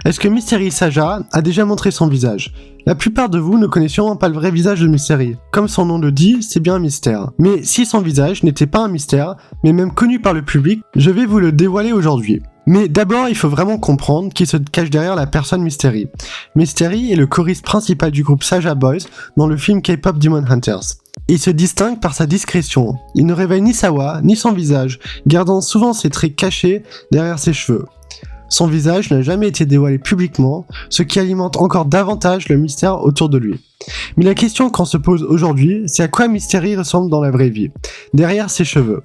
Est-ce que Mystery Saga a déjà montré son visage? La plupart de vous ne connaissent sûrement pas le vrai visage de Mystery. Comme son nom le dit, c'est bien un mystère. Mais si son visage n'était pas un mystère, mais même connu par le public, je vais vous le dévoiler aujourd'hui. Mais d'abord, il faut vraiment comprendre qui se cache derrière la personne Mystery. Mystery est le choriste principal du groupe Saga Boys dans le film K-pop Demon Hunters. Il se distingue par sa discrétion. Il ne révèle ni sa voix, ni son visage, gardant souvent ses traits cachés derrière ses cheveux. Son visage n'a jamais été dévoilé publiquement, ce qui alimente encore davantage le mystère autour de lui. Mais la question qu'on se pose aujourd'hui, c'est à quoi Mystery ressemble dans la vraie vie, derrière ses cheveux.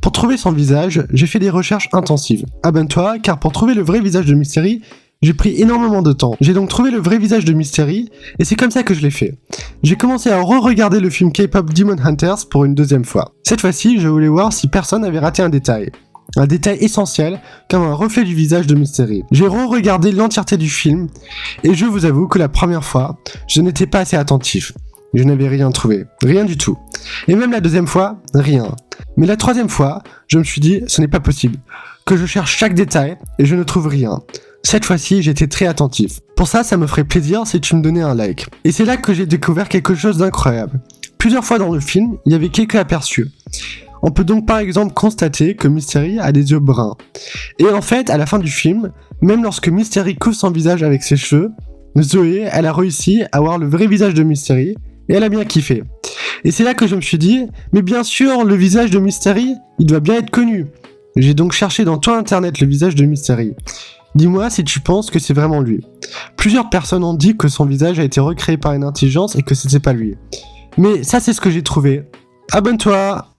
Pour trouver son visage, j'ai fait des recherches intensives. Abonne-toi, car pour trouver le vrai visage de Mystery, j'ai pris énormément de temps. J'ai donc trouvé le vrai visage de Mystery, et c'est comme ça que je l'ai fait. J'ai commencé à re-regarder le film K-pop Demon Hunters pour une deuxième fois. Cette fois-ci, je voulais voir si personne avait raté un détail. Un détail essentiel, comme un reflet du visage de Mystery. J'ai re-regardé l'entièreté du film, et je vous avoue que la première fois, je n'étais pas assez attentif. Je n'avais rien trouvé, rien du tout. Et même la deuxième fois, rien. Mais la troisième fois, je me suis dit, ce n'est pas possible, que je cherche chaque détail, et je ne trouve rien. Cette fois-ci, j'étais très attentif. Pour ça me ferait plaisir si tu me donnais un like. Et c'est là que j'ai découvert quelque chose d'incroyable. Plusieurs fois dans le film, il y avait quelques aperçus. On peut donc par exemple constater que Mystery a des yeux bruns. Et en fait, à la fin du film, même lorsque Mystery couvre son visage avec ses cheveux, Zoé, elle a réussi à voir le vrai visage de Mystery, et elle a bien kiffé. Et c'est là que je me suis dit, mais bien sûr, le visage de Mystery, il doit bien être connu. J'ai donc cherché dans tout internet le visage de Mystery. Dis-moi si tu penses que c'est vraiment lui. Plusieurs personnes ont dit que son visage a été recréé par une intelligence et que c'était pas lui. Mais ça c'est ce que j'ai trouvé. Abonne-toi!